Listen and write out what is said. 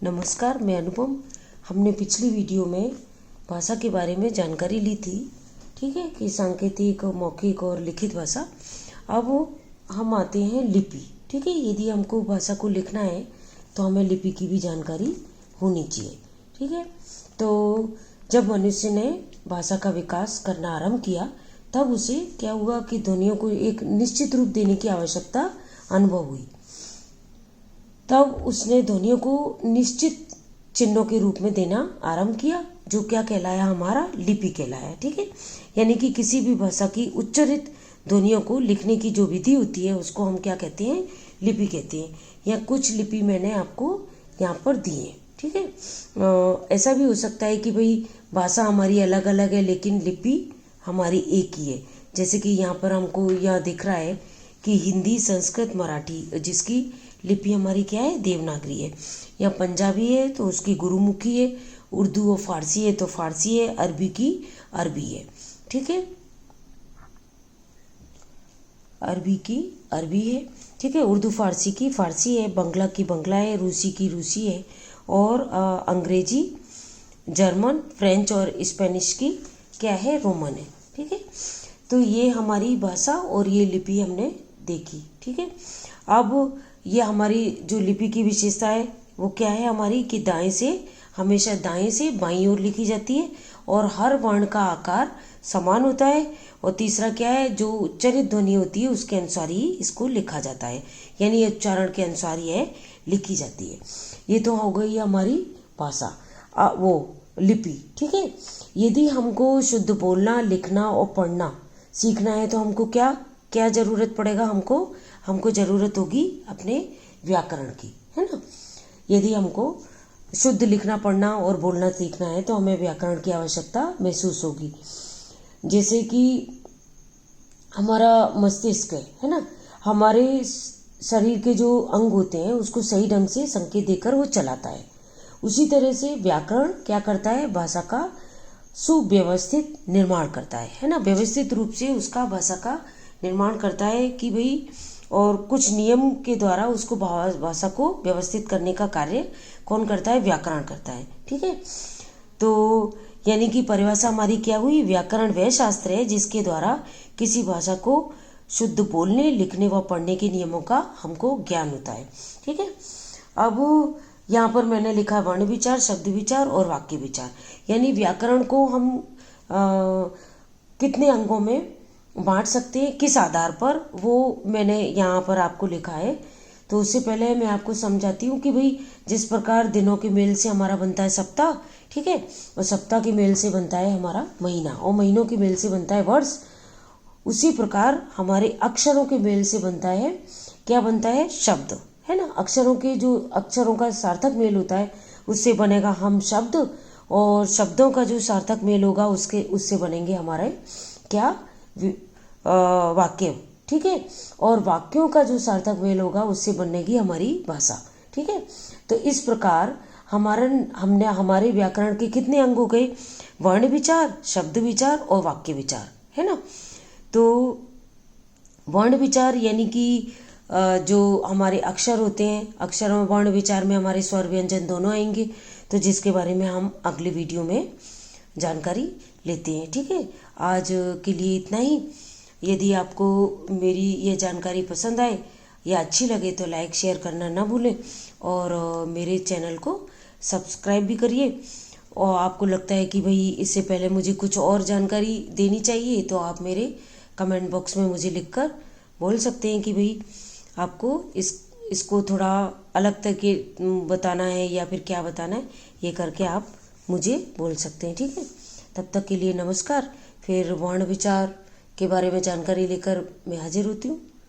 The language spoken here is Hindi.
नमस्कार, मैं अनुपम। हमने पिछली वीडियो में भाषा के बारे में जानकारी ली थी, ठीक है, कि सांकेतिक, मौखिक और लिखित भाषा। अब हम आते हैं लिपि, ठीक है। यदि हमको भाषा को लिखना है तो हमें लिपि की भी जानकारी होनी चाहिए, ठीक है। तो जब मनुष्य ने भाषा का विकास करना आरंभ किया तब उसे क्या हुआ कि ध्वनियों को एक निश्चित रूप देने की आवश्यकता अनुभव हुई। तब उसने ध्वनियों को निश्चित चिन्हों के रूप में देना आरंभ किया, जो क्या कहलाया, हमारा लिपि कहलाया, ठीक है। यानी कि किसी भी भाषा की उच्चारित ध्वनियों को लिखने की जो विधि होती है उसको हम क्या कहते हैं, लिपि कहते हैं। या कुछ लिपि मैंने आपको यहाँ पर दी है, ठीक है। ऐसा भी हो सकता है कि भाई भाषा हमारी अलग अलग है लेकिन लिपि हमारी एक ही है। जैसे कि यहाँ पर हमको यह दिख रहा है कि हिंदी, संस्कृत, मराठी, जिसकी लिपि हमारी क्या है, देवनागरी है। या पंजाबी है तो उसकी गुरुमुखी है, उर्दू और फारसी है तो फारसी है, अरबी की अरबी है, ठीक है, अरबी की अरबी है, ठीक है। उर्दू फारसी की फारसी है, बंगला की बंगला है, रूसी की रूसी है, और अंग्रेजी, जर्मन, फ्रेंच और स्पेनिश की क्या है, रोमन है, ठीक है। तो ये हमारी भाषा और ये लिपि हमने देखी, ठीक है। अब ये हमारी जो लिपि की विशेषता है वो क्या है हमारी, कि हमेशा दाएं से बाईं ओर लिखी जाती है और हर वर्ण का आकार समान होता है। और तीसरा क्या है, जो उच्चारित ध्वनि होती है उसके अनुसार ही इसको लिखा जाता है, यानी उच्चारण के अनुसार ही लिखी जाती है। ये तो हो गई हमारी भाषा, वो लिपि, ठीक है। यदि हमको शुद्ध बोलना, लिखना और पढ़ना सीखना है तो हमको क्या क्या जरूरत पड़ेगा, हमको जरूरत होगी अपने व्याकरण की, है ना। यदि हमको शुद्ध लिखना, पढ़ना और बोलना सीखना है तो हमें व्याकरण की आवश्यकता महसूस होगी। जैसे कि हमारा मस्तिष्क है ना, हमारे शरीर के जो अंग होते हैं उसको सही ढंग से संकेत देकर वो चलाता है। उसी तरह से व्याकरण क्या करता है, भाषा का सुव्यवस्थित निर्माण करता है ना, व्यवस्थित रूप से उसका भाषा का निर्माण करता है कि भाई, और कुछ नियम के द्वारा उसको भाषा को व्यवस्थित करने का कार्य कौन करता है, व्याकरण करता है, ठीक है। तो यानी कि परिभाषा हमारी क्या हुई, व्याकरण वह शास्त्र है जिसके द्वारा किसी भाषा को शुद्ध बोलने, लिखने व पढ़ने के नियमों का हमको ज्ञान होता है, ठीक है। अब यहाँ पर मैंने लिखा वर्ण विचार, शब्द विचार और वाक्य विचार। यानी व्याकरण को हम कितने अंगों में बांट सकते हैं, किस आधार पर, वो मैंने यहाँ पर आपको लिखा है। तो उससे पहले मैं आपको समझाती हूँ कि भाई जिस प्रकार दिनों के मेल से हमारा बनता है सप्ताह, ठीक है, और सप्ताह के मेल से बनता है हमारा महीना, और महीनों के मेल से बनता है वर्ष, उसी प्रकार हमारे अक्षरों के मेल से बनता है, क्या बनता है, शब्द, है ना। अक्षरों का सार्थक मेल होता है उससे बनेगा हम शब्द, और शब्दों का जो सार्थक मेल होगा उससे बनेंगे हमारे क्या, वाक्य, ठीक है। और वाक्यों का जो सार्थक मेल होगा उससे बनेगी हमारी भाषा, ठीक है। तो इस प्रकार हमारे व्याकरण के कितने अंग हो गए, वर्ण विचार, शब्द विचार और वाक्य विचार, है ना। तो वर्ण विचार यानी कि जो हमारे अक्षर होते हैं, अक्षरों में वर्ण विचार में हमारे स्वर व्यंजन दोनों आएंगे, तो जिसके बारे में हम अगले वीडियो में जानकारी लेते हैं, ठीक है। आज के लिए इतना ही। यदि आपको मेरी ये जानकारी पसंद आए या अच्छी लगे तो लाइक शेयर करना ना भूलें, और मेरे चैनल को सब्सक्राइब भी करिए। और आपको लगता है कि भाई इससे पहले मुझे कुछ और जानकारी देनी चाहिए तो आप मेरे कमेंट बॉक्स में मुझे लिखकर बोल सकते हैं कि भाई आपको इसको थोड़ा अलग तरीके बताना है या फिर क्या बताना है, ये करके आप मुझे बोल सकते हैं, ठीक है। तब तक के लिए नमस्कार। फिर वर्ण विचार के बारे में जानकारी लेकर मैं हाजिर होती हूँ।